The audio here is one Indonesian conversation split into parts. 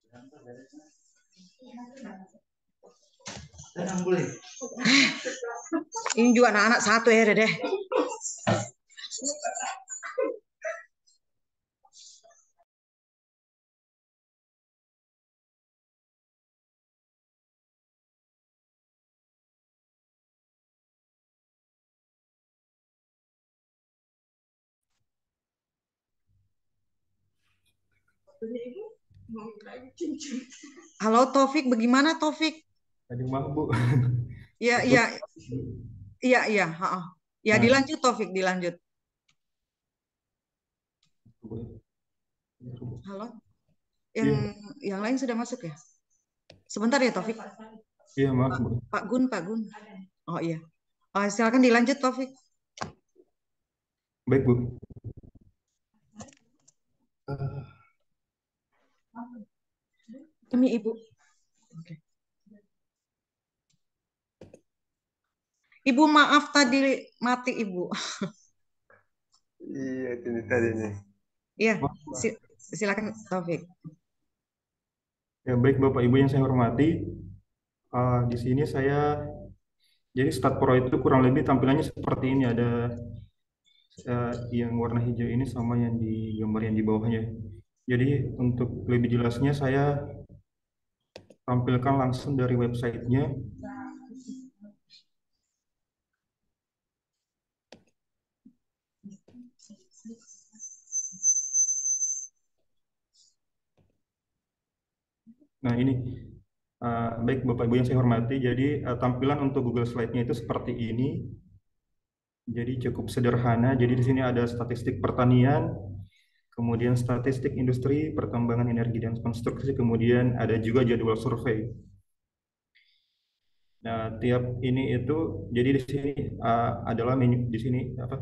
Ini juga anak-anak satu ya deh. Halo Taufik, bagaimana Taufik? Tadi maaf Bu, Iya, iya, terputus. iya, iya. Ya Nah, dilanjut Taufik, dilanjut. Halo, yang iya, yang lain sudah masuk ya? Sebentar ya Taufik. iya maaf Pak, Bu. Pak Gun, Pak Gun. Oh iya. Silakan dilanjut Taufik. Baik Bu. Eh, Demi Ibu. Oke. Ibu maaf tadi mati Ibu. Iya, ini tadi nih. Iya, maaf. si- silakan Taufik. Ya baik Bapak Ibu yang saya hormati, di sini saya jadi Stat Pro itu kurang lebih tampilannya seperti ini, ada yang warna hijau ini sama yang di gambar yang di bawahnya. Jadi untuk lebih jelasnya saya tampilkan langsung dari websitenya. Nah ini baik Bapak Ibu yang saya hormati, jadi tampilan untuk Google Slide-nya itu seperti ini. Jadi cukup sederhana. Jadi di sini ada statistik pertanian, kemudian statistik industri, pertambangan energi dan konstruksi, kemudian ada juga jadwal survei. Nah, tiap ini itu jadi di sini adalah menu di sini apa?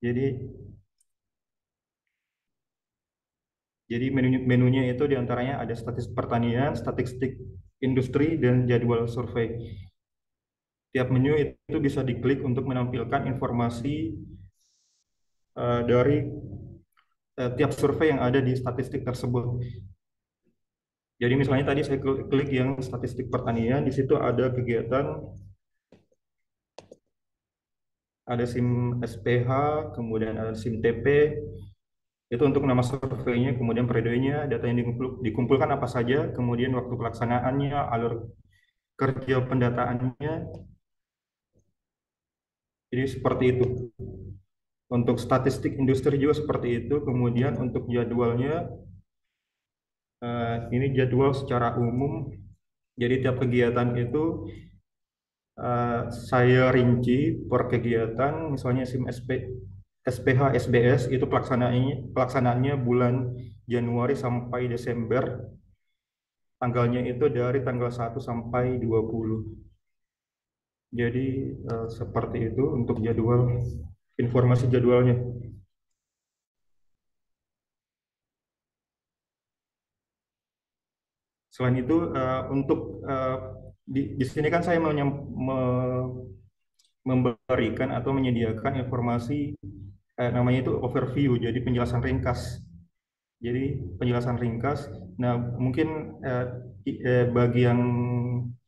Jadi menunya itu diantaranya ada statistik pertanian, statistik industri dan jadwal survei. Tiap menu itu bisa diklik untuk menampilkan informasi dari tiap survei yang ada di statistik tersebut. Jadi misalnya tadi saya klik yang statistik pertanian, di situ ada kegiatan, ada SIM SPH, kemudian ada SIM TP, itu untuk nama surveinya, kemudian periodenya, data yang dikumpulkan apa saja, kemudian waktu pelaksanaannya, alur kerja pendataannya, jadi seperti itu. Untuk statistik industri juga seperti itu, kemudian untuk jadwalnya, ini jadwal secara umum, jadi tiap kegiatan itu saya rinci per kegiatan, misalnya SIM SPH SBS itu pelaksanaannya bulan Januari sampai Desember, tanggalnya itu dari tanggal 1 sampai 20. Jadi seperti itu untuk jadwal, informasi jadwalnya. Selain itu untuk di sini kan saya memberikan atau menyediakan informasi, namanya itu overview, jadi penjelasan ringkas. Jadi penjelasan ringkas. Nah, mungkin bagi yang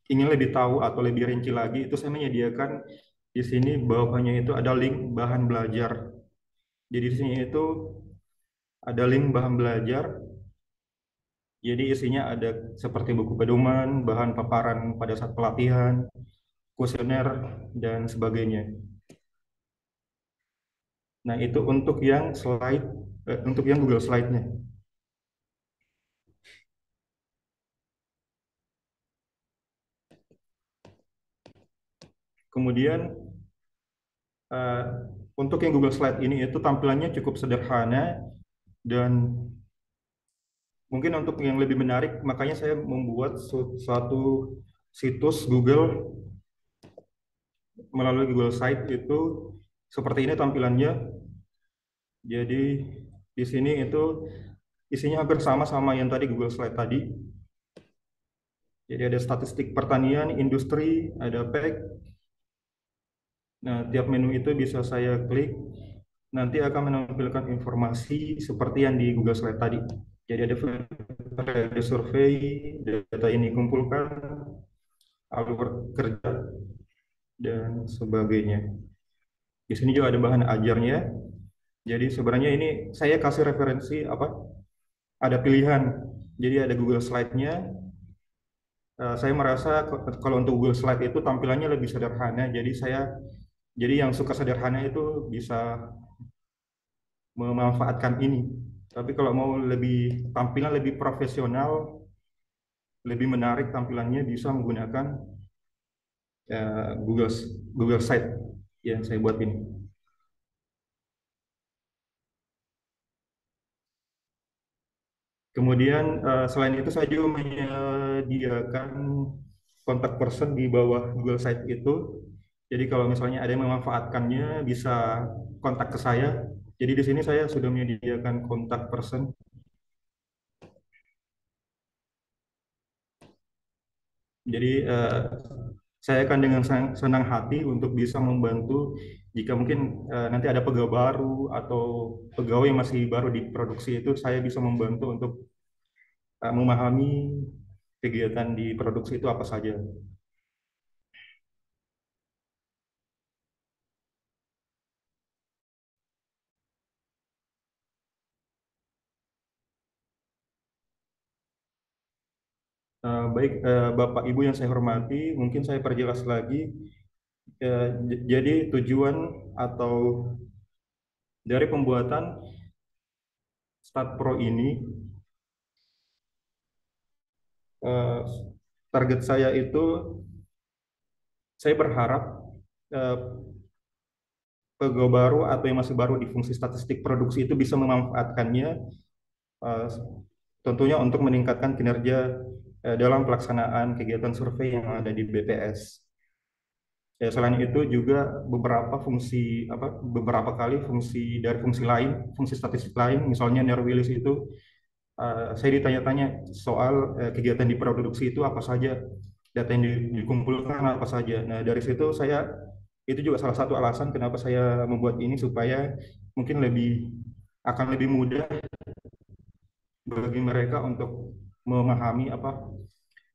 ingin lebih tahu atau lebih rinci lagi, itu saya menyediakan di sini bawahnya itu ada link bahan belajar. Jadi di sini itu ada link bahan belajar. Jadi isinya ada seperti buku pedoman, bahan paparan pada saat pelatihan, kuesioner dan sebagainya. Nah, itu untuk yang untuk yang Google Slide-nya. Kemudian eh, untuk yang Google Slide ini itu tampilannya cukup sederhana dan mungkin untuk yang lebih menarik, makanya saya membuat suatu situs Google melalui Google Site itu seperti ini tampilannya. Jadi di sini itu isinya hampir sama yang tadi Google Slide tadi. Jadi ada statistik pertanian, industri, ada PEG. Nah, tiap menu itu bisa saya klik, nanti akan menampilkan informasi seperti yang di Google Slide tadi. Jadi ada dari survei, data ini kumpulkan, alur kerja, dan sebagainya. Di sini juga ada bahan ajarnya. Jadi sebenarnya ini saya kasih referensi apa? Ada pilihan. Jadi ada Google Slide-nya. Saya merasa kalau untuk Google Slide itu tampilannya lebih sederhana. Jadi yang suka sederhana itu bisa memanfaatkan ini. Tapi kalau mau lebih tampilan lebih profesional, lebih menarik tampilannya bisa menggunakan Google Google Site yang saya buat ini. Kemudian selain itu saya juga menyediakan kontak person di bawah Google Site itu. Jadi kalau misalnya ada yang memanfaatkannya bisa kontak ke saya. Jadi di sini saya sudah menyediakan kontak person. Jadi saya akan dengan senang hati untuk bisa membantu jika mungkin nanti ada pegawai baru atau pegawai yang masih baru di produksi itu saya bisa membantu untuk memahami kegiatan di produksi itu apa saja. Baik, Bapak Ibu yang saya hormati, mungkin saya perjelas lagi. Jadi tujuan atau dari pembuatan Start Pro ini, eh, target saya itu, saya berharap eh, pegawai baru atau yang masih baru di fungsi statistik produksi itu bisa memanfaatkannya, eh, tentunya untuk meningkatkan kinerja dalam pelaksanaan kegiatan survei yang ada di BPS. Ya, selain itu juga beberapa kali fungsi dari fungsi lain, fungsi statistik lain, misalnya Nerwilis itu saya ditanya-tanya soal kegiatan di produksi itu apa saja, data yang dikumpulkan apa saja. Nah, dari situ itu juga salah satu alasan kenapa saya membuat ini supaya mungkin akan lebih mudah bagi mereka untuk memahami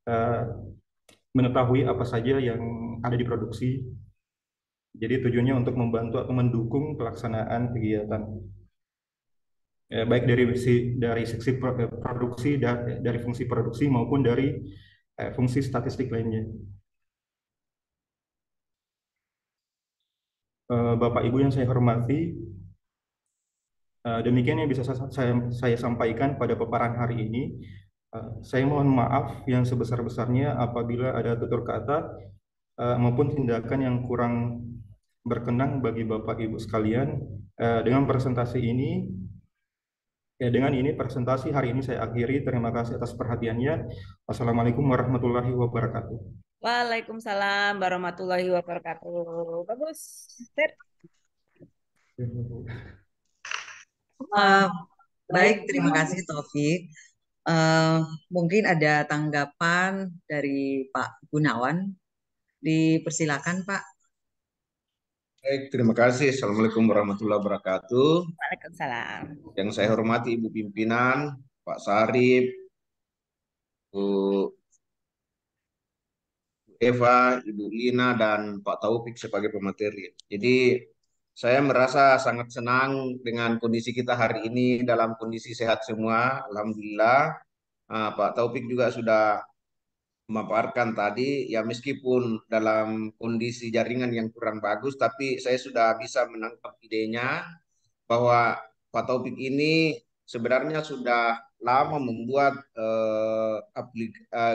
eh, mengetahui apa saja yang ada di produksi. Jadi tujuannya untuk membantu atau mendukung pelaksanaan kegiatan. Baik dari sisi produksi, dari fungsi produksi maupun dari fungsi statistik lainnya. Bapak Ibu yang saya hormati, demikian yang bisa saya sampaikan pada paparan hari ini. Saya mohon maaf yang sebesar-besarnya apabila ada tutur kata maupun tindakan yang kurang berkenan bagi Bapak Ibu sekalian. Dengan presentasi ini, dengan ini presentasi hari ini saya akhiri. Terima kasih atas perhatiannya. Assalamualaikum warahmatullahi wabarakatuh. Waalaikumsalam warahmatullahi wabarakatuh. Bagus. Sip. Baik, terima kasih Taufik. Mungkin ada tanggapan dari Pak Gunawan. Dipersilakan Pak. Baik, terima kasih. Assalamualaikum warahmatullahi wabarakatuh. Waalaikumsalam. Yang saya hormati Ibu Pimpinan, Pak Sarip, Bu Eva, Ibu Lina, dan Pak Taufik sebagai pemateri. Jadi saya merasa sangat senang dengan kondisi kita hari ini dalam kondisi sehat semua. Alhamdulillah. Pak Taufik juga sudah memaparkan tadi, ya meskipun dalam kondisi jaringan yang kurang bagus, tapi saya sudah bisa menangkap idenya bahwa Pak Taufik ini sebenarnya sudah lama membuat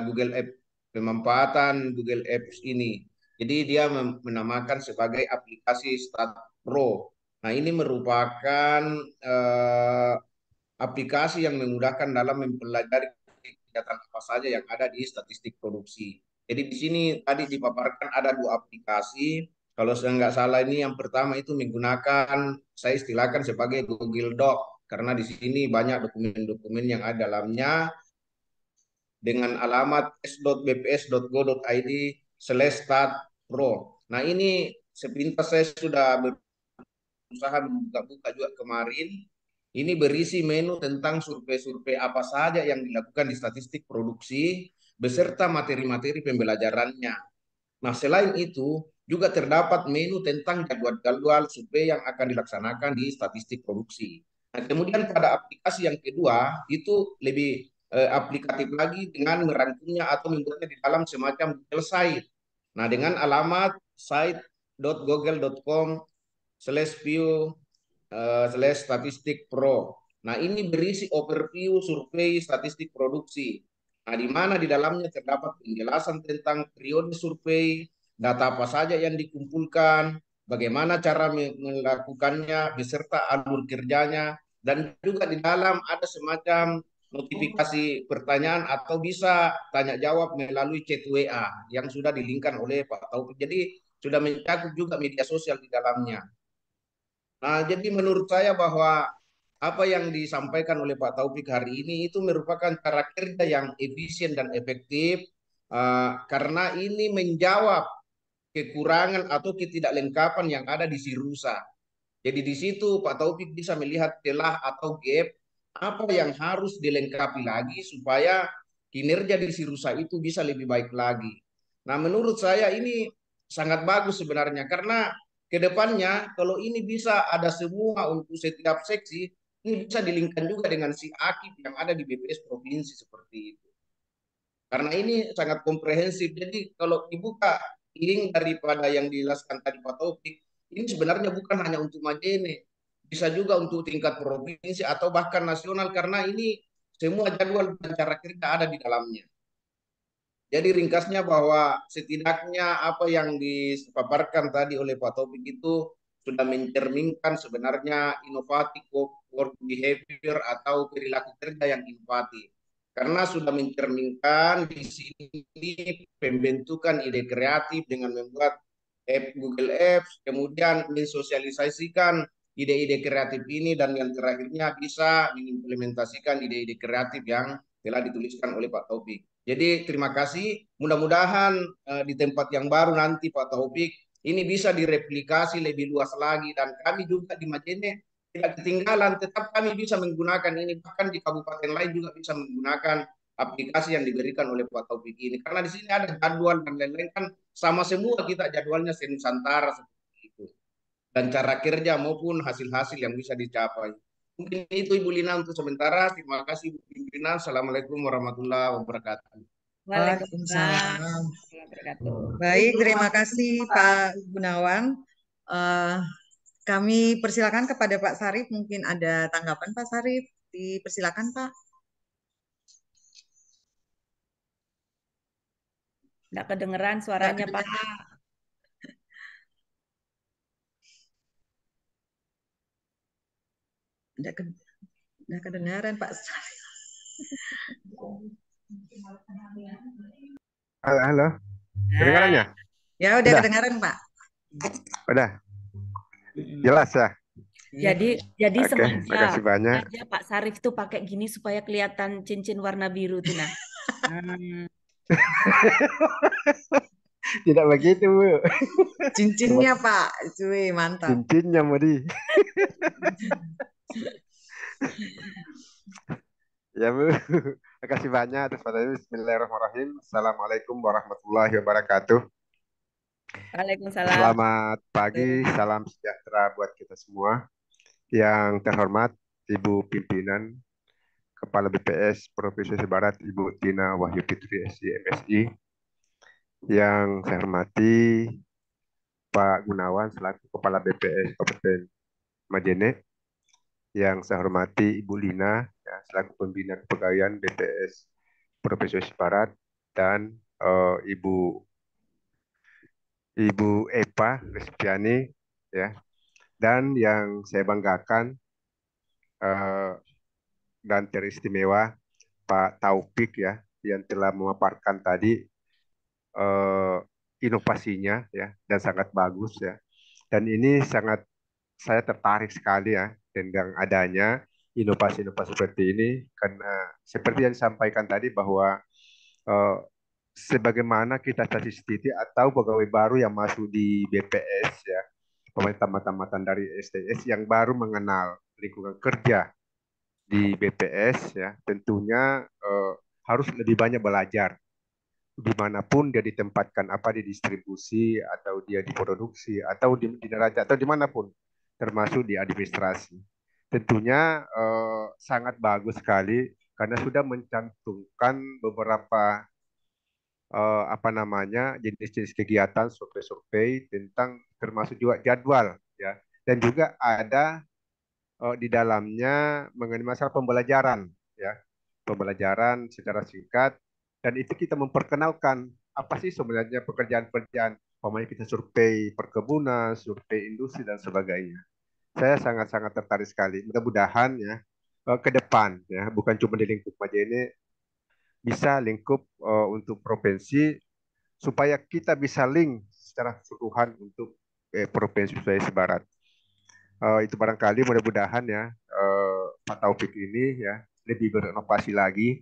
Google App, pemanfaatan Google Apps ini. Jadi dia menamakan sebagai aplikasi Start Pro. Nah, ini merupakan aplikasi yang memudahkan dalam mempelajari kegiatan apa saja yang ada di statistik produksi. Jadi di sini tadi dipaparkan ada dua aplikasi. Kalau saya nggak salah ini yang pertama itu menggunakan, saya istilahkan sebagai Google Doc, karena di sini banyak dokumen-dokumen yang ada dalamnya dengan alamat s.bps.go.id/start-pro. Nah ini sepintas saya sudah berusaha membuka-buka juga kemarin. Ini berisi menu tentang survei-survei apa saja yang dilakukan di statistik produksi beserta materi-materi pembelajarannya. Nah, selain itu juga terdapat menu tentang jadwal-jadwal survei yang akan dilaksanakan di statistik produksi. Nah, kemudian pada aplikasi yang kedua itu lebih aplikatif lagi dengan merangkumnya atau membuatnya di dalam semacam Google Site. Nah, dengan alamat site.google.com/view/statistik pro. Nah, ini berisi overview survei statistik produksi. Nah, di mana di dalamnya terdapat penjelasan tentang periode survei, data apa saja yang dikumpulkan, bagaimana cara melakukannya, beserta alur kerjanya, dan juga di dalam ada semacam notifikasi pertanyaan atau bisa tanya jawab melalui chat WA yang sudah dilingkan oleh Pak Taufik. Jadi sudah mencakup juga media sosial di dalamnya. Nah, jadi menurut saya bahwa apa yang disampaikan oleh Pak Taufik hari ini itu merupakan cara kerja yang efisien dan efektif karena ini menjawab kekurangan atau ketidaklengkapan yang ada di Sirusa. Jadi di situ Pak Taufik bisa melihat celah atau gap apa yang harus dilengkapi lagi supaya kinerja di Sirusa itu bisa lebih baik lagi. Nah, menurut saya ini sangat bagus sebenarnya karena kedepannya kalau ini bisa ada semua untuk setiap seksi, ini bisa dilingkan juga dengan si akib yang ada di BPS provinsi seperti itu. Karena ini sangat komprehensif. Jadi kalau dibuka link daripada yang dijelaskan tadi Pak Taufik, ini sebenarnya bukan hanya untuk Majene, bisa juga untuk tingkat provinsi atau bahkan nasional karena ini semua jadwal dan cara kerja ada di dalamnya. Jadi ringkasnya bahwa setidaknya apa yang dipaparkan tadi oleh Pak Taufik itu sudah mencerminkan sebenarnya inovatif work behavior atau perilaku kerja yang inovatif. Karena sudah mencerminkan di sini pembentukan ide kreatif dengan membuat app Google Apps, kemudian mensosialisasikan ide-ide kreatif ini dan yang terakhirnya bisa mengimplementasikan ide-ide kreatif yang telah dituliskan oleh Pak Taufik. Jadi terima kasih. Mudah-mudahan di tempat yang baru nanti Pak Taufik ini bisa direplikasi lebih luas lagi dan kami juga di Majene tidak ketinggalan. Tetap kami bisa menggunakan ini bahkan di kabupaten lain juga bisa menggunakan aplikasi yang diberikan oleh Pak Taufik ini. Karena di sini ada jadwal dan lain-lain kan sama semua kita jadwalnya senusantara seperti itu. Dan cara kerja maupun hasil-hasil yang bisa dicapai. Mungkin itu Ibu Lina untuk sementara. Terima kasih Ibu pimpinan. Assalamualaikum warahmatullahi wabarakatuh. Waalaikumsalam Waalaikumsalam. warahmatullahi wabarakatuh. Baik, terima kasih Pak Gunawan. Kami persilakan kepada Pak Sarif. Mungkin ada tanggapan Pak Sarif. Dipersilakan Pak. Nggak kedengeran suaranya, Pak. Nggak kedengaran Pak Sarif. Halo, halo. Kedengarannya? Ya udah kedengaran Pak. Udah. Jelas ya? Jadi Oke, sengaja, makasih banyak. sengaja Pak Sarif tuh pakai gini supaya kelihatan cincin warna biru tuh nah. Tidak begitu, Bu. Cincinnya Pak, cuy mantap. Cincinnya mau di. Ya, Bu. Makasih banyak atas perhatian. Bismillahirrahmanirrahim. Assalamualaikum warahmatullahi wabarakatuh. Waalaikumsalam. Selamat pagi, salam sejahtera buat kita semua. Yang terhormat Ibu Pimpinan Kepala BPS Provinsi Barat Ibu Tina Wahyu Fitri SI MSI. Yang saya hormati Pak Gunawan selaku Kepala BPS Kabupaten Majene. Yang saya hormati Ibu Lina ya, selaku Pembina Kepegawaian BPS Provinsi Barat dan Ibu Epa Respiani ya. Dan yang saya banggakan dan teristimewa Pak Taufik ya yang telah memaparkan tadi inovasinya ya dan sangat bagus ya. Dan ini sangat saya tertarik sekali ya dengan adanya inovasi-inovasi seperti ini karena seperti yang disampaikan tadi bahwa sebagaimana kita statistik atau pegawai baru yang masuk di BPS ya, pemain tamatan dari STS yang baru mengenal lingkungan kerja di BPS ya tentunya harus lebih banyak belajar dimanapun dia ditempatkan, apa di distribusi atau dia diproduksi atau di neraca atau dimanapun, termasuk di administrasi. Tentunya sangat bagus sekali karena sudah mencantumkan beberapa apa namanya jenis-jenis kegiatan survei-survei tentang termasuk juga jadwal ya, dan juga ada di dalamnya mengenai masalah pembelajaran ya, pembelajaran secara singkat, dan itu kita memperkenalkan apa sih sebenarnya pekerjaan-pekerjaan, pokoknya kita survei perkebunan, survei industri dan sebagainya. Saya sangat-sangat tertarik sekali. Mudah-mudahan ya ke depan ya bukan cuma di lingkup Maja ini, bisa lingkup untuk provinsi supaya kita bisa link secara keseluruhan untuk provinsi Sulawesi Barat. Itu barangkali mudah-mudahan ya Pak Taufik ini ya lebih berinovasi lagi,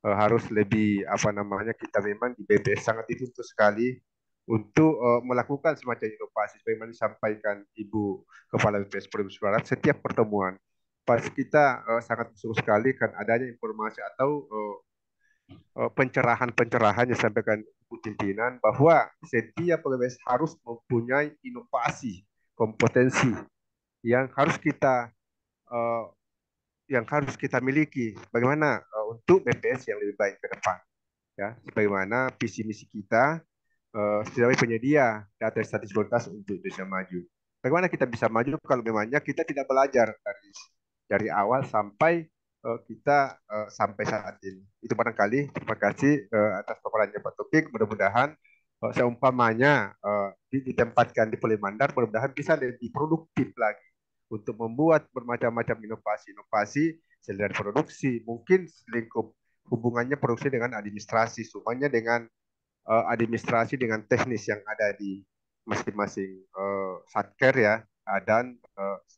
harus lebih apa namanya, kita memang di BPS sangat dituntut sekali untuk melakukan semacam inovasi sebagaimana disampaikan Ibu Kepala BPS Provinsi Barat setiap pertemuan. Pas kita sangat bersyukur sekali kan adanya informasi atau pencerahan-pencerahan yang disampaikan Ibu pimpinan bahwa setiap BPS harus mempunyai inovasi, kompetensi yang harus kita eh, miliki bagaimana untuk BPS yang lebih baik ke depan ya, sebagaimana visi misi kita sebagai penyedia data statistikas untuk Indonesia maju. Bagaimana kita bisa maju kalau memangnya kita tidak belajar dari awal sampai kita sampai saat ini. Itu barangkali. Terima kasih atas paparannya Pak Topik. Mudah-mudahan seumpamanya ditempatkan di Pulimandar, mudah-mudahan bisa lebih produktif lagi untuk membuat bermacam-macam inovasi-inovasi selain produksi, mungkin lingkup hubungannya produksi dengan administrasi, semuanya dengan administrasi dengan teknis yang ada di masing-masing satker ya, dan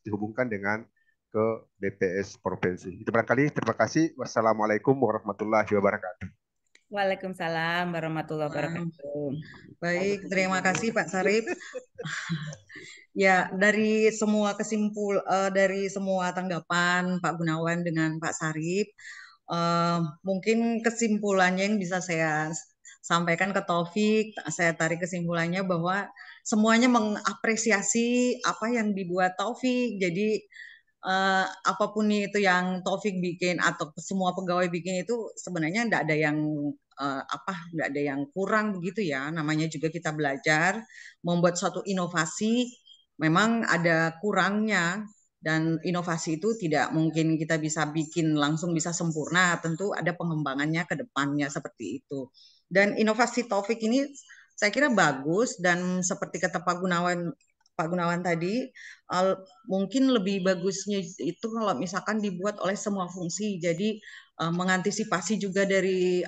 dihubungkan dengan ke BPS provinsi. Itu barangkali. Terima kasih. Wassalamualaikum warahmatullahi wabarakatuh. Waalaikumsalam warahmatullahi wabarakatuh. Baik, terima kasih Pak Sarip. Ya, dari semua tanggapan Pak Gunawan dengan Pak Sarip, mungkin kesimpulannya yang bisa saya sampaikan ke Taufik, saya tarik kesimpulannya bahwa semuanya mengapresiasi apa yang dibuat Taufik. Jadi apapun itu yang Taufik bikin atau semua pegawai bikin itu sebenarnya nggak ada yang kurang begitu ya. Namanya juga kita belajar membuat suatu inovasi, memang ada kurangnya, dan inovasi itu tidak mungkin kita bisa bikin langsung bisa sempurna, tentu ada pengembangannya ke depannya seperti itu. Dan inovasi Taufik ini saya kira bagus, dan seperti kata Pak Gunawan tadi, mungkin lebih bagusnya itu kalau misalkan dibuat oleh semua fungsi. Jadi mengantisipasi juga dari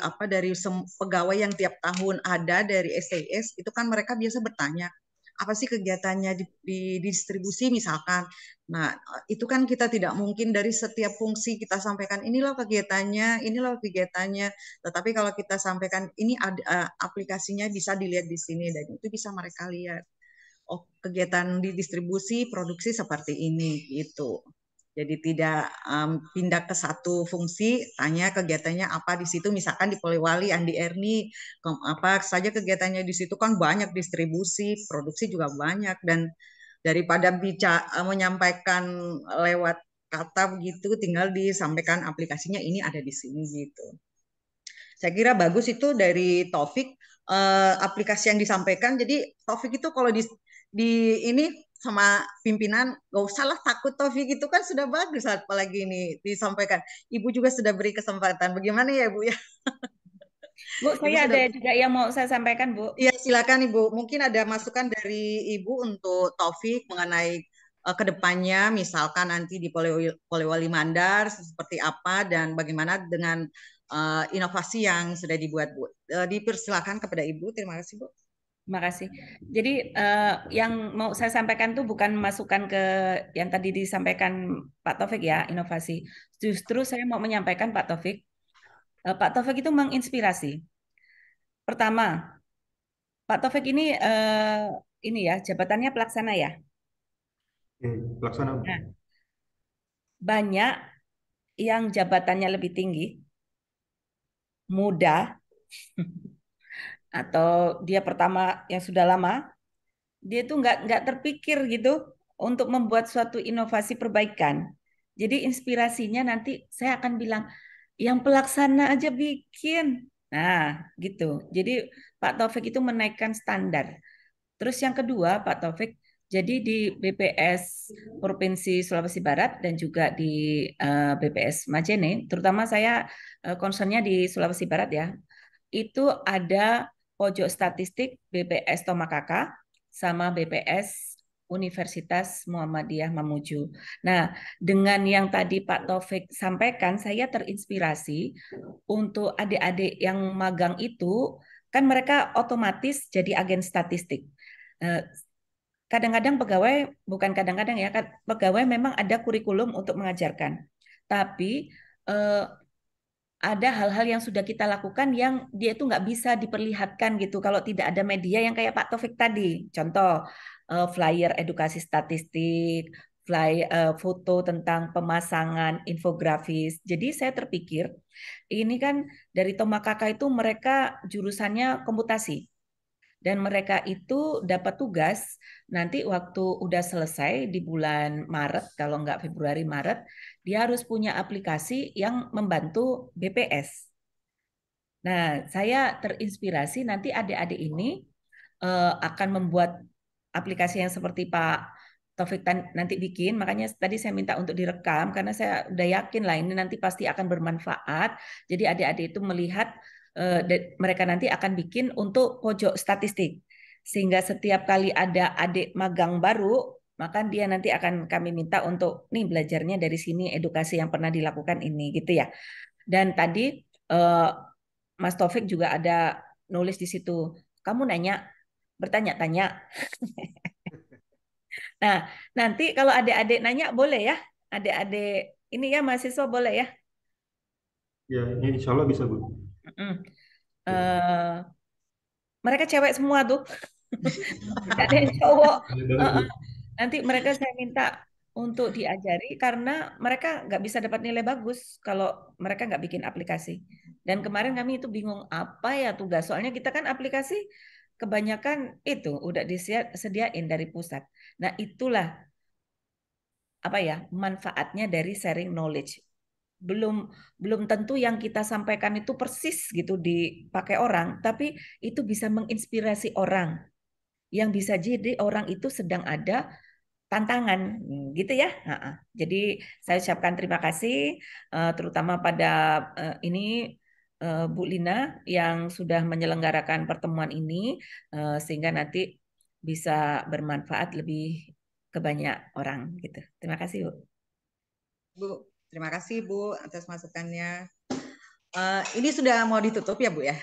pegawai yang tiap tahun ada dari STS, itu kan mereka biasa bertanya apa sih kegiatannya di distribusi misalkan. Nah, itu kan kita tidak mungkin dari setiap fungsi kita sampaikan inilah kegiatannya, inilah kegiatannya. Tetapi kalau kita sampaikan ini ada aplikasinya bisa dilihat di sini, dan itu bisa mereka lihat. Oh, kegiatan di distribusi produksi seperti ini gitu. Jadi tidak pindah ke satu fungsi, tanya kegiatannya apa di situ. Misalkan di Polewali Andi Erni, apa saja kegiatannya di situ kan banyak, distribusi, produksi juga banyak, dan daripada menyampaikan lewat kata begitu, tinggal disampaikan aplikasinya ini ada di sini gitu. Saya kira bagus itu dari Taufik, aplikasi yang disampaikan. Jadi Taufik itu kalau di ini sama pimpinan gak usah lah takut, Taufik itu kan sudah bagus, apalagi ini disampaikan. Ibu juga sudah beri kesempatan. Bagaimana ya Bu ya? Bu, Ibu saya sudah. ada juga yang mau saya sampaikan, Bu. Iya, silakan Ibu. Mungkin ada masukan dari Ibu untuk Taufik mengenai ke depannya, misalkan nanti di Polewali Mandar seperti apa dan bagaimana dengan inovasi yang sudah dibuat, Bu. Dipersilakan kepada Ibu. Terima kasih, Bu. Terima kasih. Jadi yang mau saya sampaikan tuh bukan masukan ke yang tadi disampaikan Pak Taufik ya, inovasi. Justru saya mau menyampaikan Pak Taufik itu menginspirasi. Pertama, Pak Taufik ini ya jabatannya pelaksana ya. Pelaksana. Nah, banyak yang jabatannya lebih tinggi, muda, atau dia pertama yang sudah lama, dia tuh nggak terpikir gitu untuk membuat suatu inovasi perbaikan. Jadi inspirasinya nanti saya akan bilang, yang pelaksana aja bikin. Nah, gitu. Jadi Pak Taufik itu menaikkan standar. Terus yang kedua, Pak Taufik, jadi di BPS Provinsi Sulawesi Barat dan juga di BPS Majene, terutama saya concernnya di Sulawesi Barat ya, itu ada pojok statistik BPS Tomakaka sama BPS Universitas Muhammadiyah Mamuju. Nah, dengan yang tadi Pak Taufik sampaikan, saya terinspirasi untuk adik-adik yang magang itu, kan mereka otomatis jadi agen statistik. Kadang-kadang pegawai, bukan kadang-kadang ya, pegawai memang ada kurikulum untuk mengajarkan. Tapi ada hal-hal yang sudah kita lakukan yang dia itu nggak bisa diperlihatkan gitu kalau tidak ada media yang kayak Pak Taufik tadi. Contoh flyer edukasi statistik, foto tentang pemasangan infografis. Jadi saya terpikir ini kan dari Tomakaka itu mereka jurusannya komputasi. Dan mereka itu dapat tugas nanti waktu udah selesai di bulan Maret, kalau nggak Februari Maret, dia harus punya aplikasi yang membantu BPS. Nah, saya terinspirasi nanti adik-adik ini akan membuat aplikasi yang seperti Pak Taufik nanti bikin. Makanya tadi saya minta untuk direkam karena saya udah yakin lah ini nanti pasti akan bermanfaat. Jadi adik-adik itu melihat mereka nanti akan bikin untuk pojok statistik. Sehingga setiap kali ada adik magang baru, maka dia nanti akan kami minta untuk nih belajarnya dari sini edukasi yang pernah dilakukan ini gitu ya. Dan tadi Mas Taufik juga ada nulis di situ. Kamu bertanya-tanya. Nah, nanti kalau adik-adik nanya boleh ya. Adik-adik ini ya mahasiswa boleh ya. Ya, ini insya Allah bisa, Bu. Mereka cewek semua tuh. Tidak ada yang cowok. Nanti mereka saya minta untuk diajari karena mereka nggak bisa dapat nilai bagus kalau mereka nggak bikin aplikasi. Dan kemarin kami itu bingung apa ya tugas. Soalnya kita kan aplikasi kebanyakan itu udah disediain dari pusat. Nah, itulah apa ya manfaatnya dari sharing knowledge. Belum tentu yang kita sampaikan itu persis gitu dipakai orang, tapi itu bisa menginspirasi orang. Yang bisa jadi orang itu sedang ada tantangan gitu ya. Jadi saya ucapkan terima kasih terutama pada ini Bu Lina yang sudah menyelenggarakan pertemuan ini sehingga nanti bisa bermanfaat lebih ke banyak orang gitu. Terima kasih Bu. Bu, terima kasih Bu atas masukannya. Ini sudah mau ditutup ya Bu ya?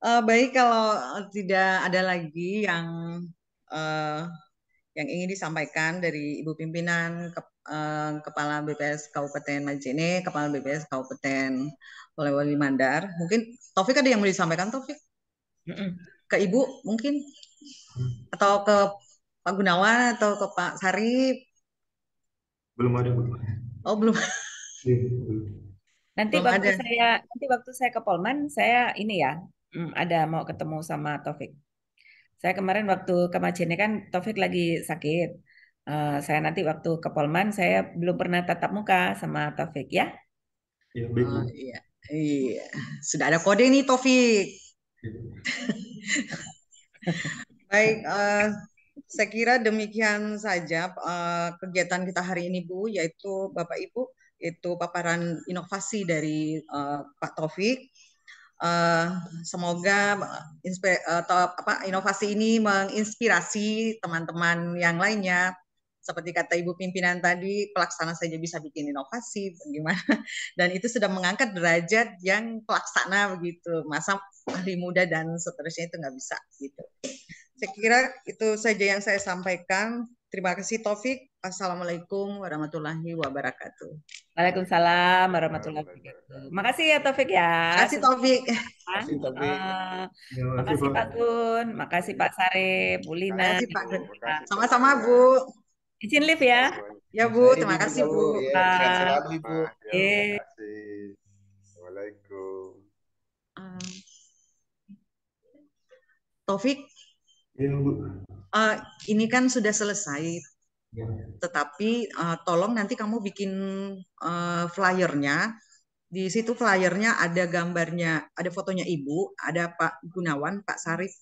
Baik, kalau tidak ada lagi yang ingin disampaikan dari Ibu Pimpinan Kepala BPS Kabupaten Majene, Kepala BPS Kabupaten Polewali Mandar. Mungkin Taufik ada yang mau disampaikan, Taufik? Ke Ibu mungkin? Atau ke Pak Gunawan atau ke Pak Sarip? Belum ada, Bu. Oh, belum. Nanti waktu saya ke Polman, saya ini ya, ada mau ketemu sama Taufik. Saya kemarin waktu ke Majene kan Taufik lagi sakit. Saya nanti waktu ke Polman, saya belum pernah tatap muka sama Taufik ya. Ya, baik, Bu. Iya. Sudah ada kode nih Taufik. Baik, saya kira demikian saja kegiatan kita hari ini Bu, yaitu Bapak Ibu, itu paparan inovasi dari Pak Taufik. Semoga inovasi ini menginspirasi teman-teman yang lainnya. Seperti kata Ibu Pimpinan tadi, pelaksana saja bisa bikin inovasi, bagaimana? Dan itu sudah mengangkat derajat yang pelaksana begitu. Masa ahli muda dan seterusnya itu nggak bisa gitu. Saya kira itu saja yang saya sampaikan. Terima kasih Taufik. Assalamualaikum warahmatullahi wabarakatuh. Waalaikumsalam warahmatullahi wabarakatuh. Makasih ya Taufik ya. Makasih Taufik. Makasih Taufik. Makasih Pak Gun, makasih Pak Sare, Bu Lina. Makasih Pak Gun. Sama-sama Bu. Izin live ya. Ya Bu, Saya terima izin kasih juga, Bu. Bu. Ya, sehat Bye. selalu, Ibu. Ya, terima kasih. Assalamualaikum. Eh, Taufik, Ya, Bu. ini kan sudah selesai, Ya. tetapi tolong nanti kamu bikin flyernya. Di situ flyernya ada gambarnya, ada fotonya Ibu, ada Pak Gunawan, Pak Sarif,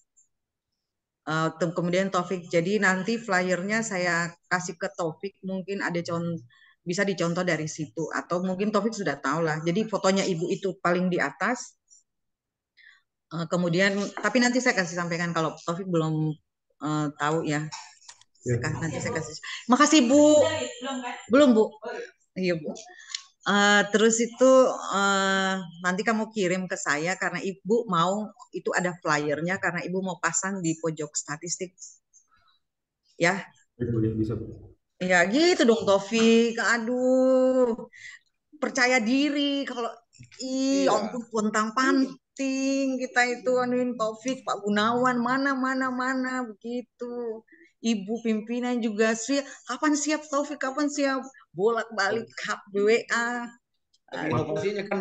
kemudian Taufik. Jadi nanti flyernya saya kasih ke Taufik, mungkin ada bisa dicontoh dari situ, atau mungkin Taufik sudah tahu lah. Jadi fotonya Ibu itu paling di atas. Kemudian, tapi nanti saya kasih sampaikan kalau Taufik belum tahu ya. Ya. Nanti saya kasih. Makasih Bu. Belum Bu. Iya Bu. Terus itu nanti kamu kirim ke saya karena Ibu mau itu ada flyernya karena Ibu mau pasang di pojok statistik. Ya. Baik, Bu, ya, bisa, Bu. Ya gitu dong Taufik. Aduh. Percaya diri kalau Iya. ampun pontang panting kita itu anuin Taufik, Pak Gunawan mana begitu. Ibu pimpinan juga siap. Kapan siap Taufik? Kapan siap? Bolak-balik WA. Tapi inovasinya kan